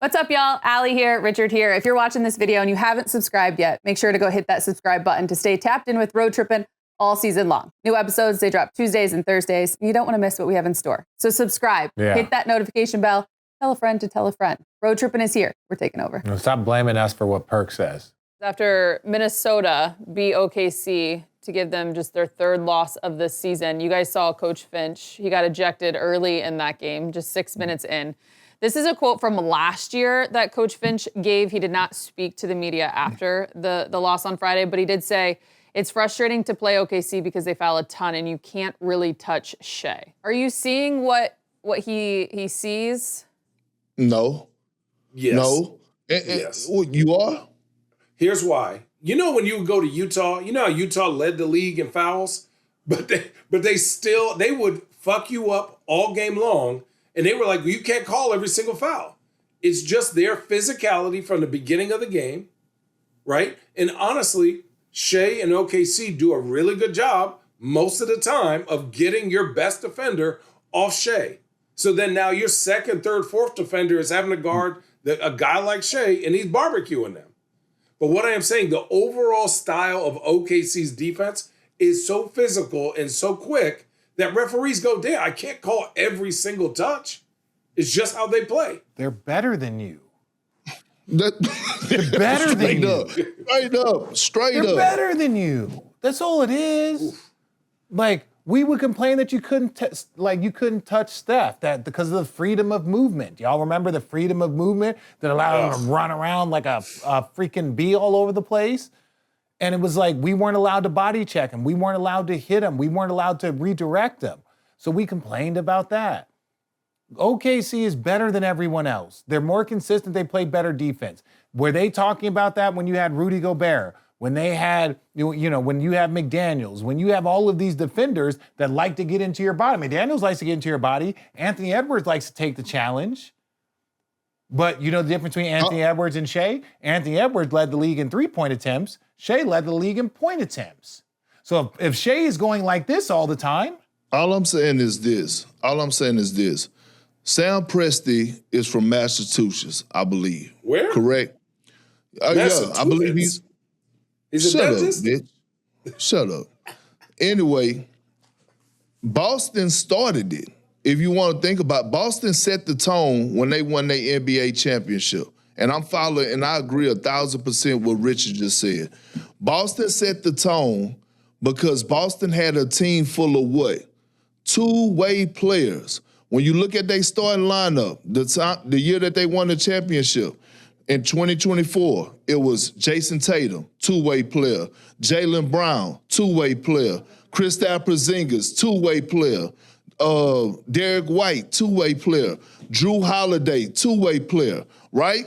What's up, y'all? Allie here, Richard here. If you're watching this video and you haven't subscribed yet, make sure to go hit that subscribe button to stay tapped in with Road Trippin' all season long. New episodes, they drop Tuesdays and Thursdays. You don't want to miss what we have in store. So subscribe, hit that notification bell, tell a friend to tell a friend. Road Trippin' is here. We're taking over. No, stop blaming us for what Perk says. After Minnesota beat OKC to give them just their third loss of this season, you guys saw Coach Finch. He got ejected early in that game, just 6 minutes in. This is a quote from last year that Coach Finch gave. He did not speak to the media after the loss on Friday, but he did say, it's frustrating to play OKC because they foul a ton and you can't really touch Shea. Are you seeing what he sees? No. Yes. No. Yes. You are? Here's why. You know when you go to Utah, you know how Utah led the league in fouls? But they would fuck you up all game long. And they were like, well, you can't call every single foul. It's just their physicality from the beginning of the game, right? And honestly, Shea and OKC do a really good job most of the time of getting your best defender off Shea. So then now your second, third, fourth defender is having to guard a guy like Shea, and he's barbecuing them. But what I am saying, the overall style of OKC's defense is so physical and so quick that referees go, damn, I can't call every single touch. It's just how they play. They're better than you. They're better than you. Straight up. They're better than you. That's all it is. Oof. Like, we would complain that you couldn't touch Steph because of the freedom of movement. Y'all remember the freedom of movement that allowed him to run around like a freaking bee all over the place? And it was like we weren't allowed to body check him. We weren't allowed to hit him. We weren't allowed to redirect him. So we complained about that. OKC is better than everyone else. They're more consistent. They play better defense. Were they talking about that when you had Rudy Gobert? When they had, when you have McDaniels, when you have all of these defenders that like to get into your body. McDaniels likes to get into your body. Anthony Edwards likes to take the challenge. But you know the difference between Anthony Edwards and Shea? Anthony Edwards led the league in three-point attempts. Shea led the league in point attempts. So if Shea is going like this all the time. All I'm saying is this. Sam Presti is from Massachusetts, I believe. Where? Correct? Yeah, I believe he's a dentist? Shut up, bitch. Shut up. Anyway, Boston started it. If you want to think about it, Boston set the tone when they won their NBA championship. And I'm following, and I agree 1,000% what Richard just said. Boston set the tone because Boston had a team full of what? Two-way players. When you look at their starting lineup, the year that they won the championship, in 2024, it was Jason Tatum, two-way player. Jaylen Brown, two-way player. Kristaps Porzingis, two-way player. Derek White, two-way player. Drew Holiday, two-way player, right?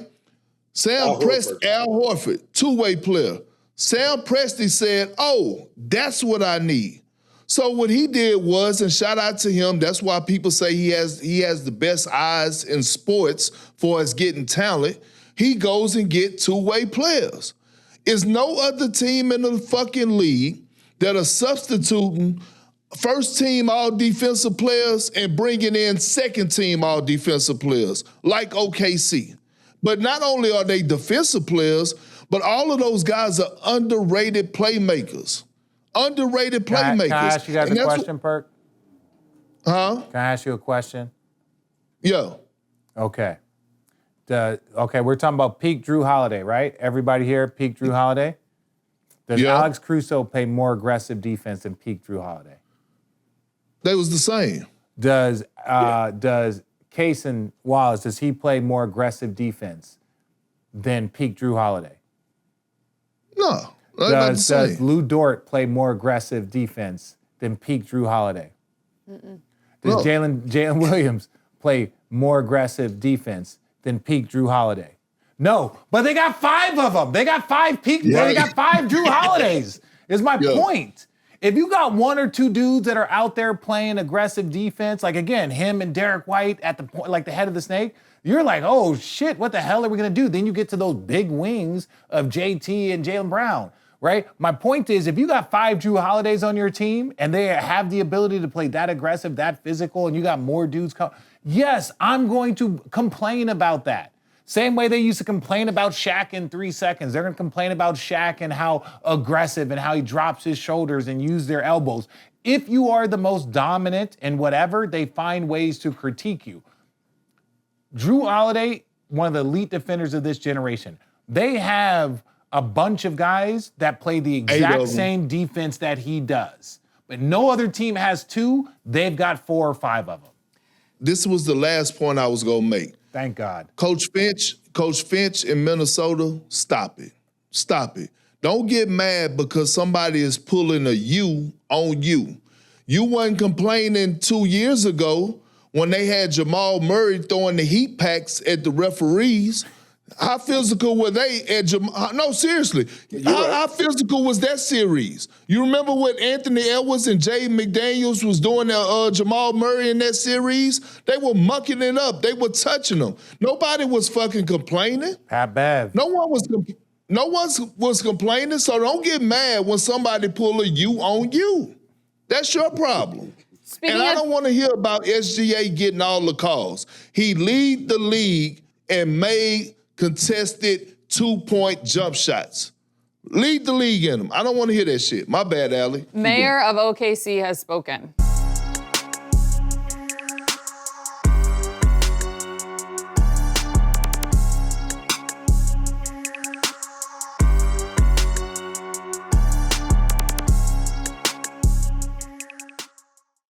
Al Horford, two-way player. Sam Presti said, oh, that's what I need. So what he did was, and shout out to him, that's why people say he has the best eyes in sports for us getting talent. He goes and get two-way players. Is no other team in the fucking league that are substituting first-team all-defensive players and bringing in second-team all-defensive players like OKC. But not only are they defensive players, but all of those guys are underrated playmakers. Underrated playmakers. Can I ask you guys a question, Perk? Huh? Can I ask you a question? Yeah. Okay. We're talking about peak Drew Holiday, right? Everybody here, peak Drew Holiday? Does Alex Caruso play more aggressive defense than peak Drew Holiday? They was the same. Does Cason Wallace, does he play more aggressive defense than peak Drew Holiday? No. Does Lou Dort play more aggressive defense than peak Drew Holiday? Mm-mm. Does Jalen Williams play more aggressive defense than peak Drew Holiday? No, but they got 5 of them. They got 5 peak. Yeah. They got 5 Drew Holidays. Is my point. If you got 1 or 2 dudes that are out there playing aggressive defense, like again, him and Derek White at the point, like the head of the snake, you're like, oh shit, what the hell are we gonna do? Then you get to those big wings of JT and Jaylen Brown. Right? My point is, if you got 5 Drew Holidays on your team and they have the ability to play that aggressive, that physical, and you got more dudes come, yes, I'm going to complain about that. Same way they used to complain about Shaq in 3 seconds. They're going to complain about Shaq and how aggressive and how he drops his shoulders and use their elbows. If you are the most dominant in whatever, they find ways to critique you. Drew Holiday, one of the elite defenders of this generation. They have a bunch of guys that play the exact same defense that he does. But no other team has 2. They've got 4 or 5 of them. This was the last point I was going to make. Thank God. Coach Finch in Minnesota, stop it. Stop it. Don't get mad because somebody is pulling a U on you. You wasn't complaining 2 years ago when they had Jamal Murray throwing the heat packs at the referees. How physical were they at Jamal? No, seriously. How physical was that series? You remember what Anthony Edwards and Jay McDaniels was doing to Jamal Murray in that series? They were mucking it up. They were touching them. Nobody was fucking complaining. Pat Bev. No one was complaining, so don't get mad when somebody pull a U on you. That's your problem. And I don't want to hear about SGA getting all the calls. He lead the league and made contested 2-point jump shots. Lead the league in them. I don't want to hear that shit. My bad, Allie. Mayor of OKC has spoken.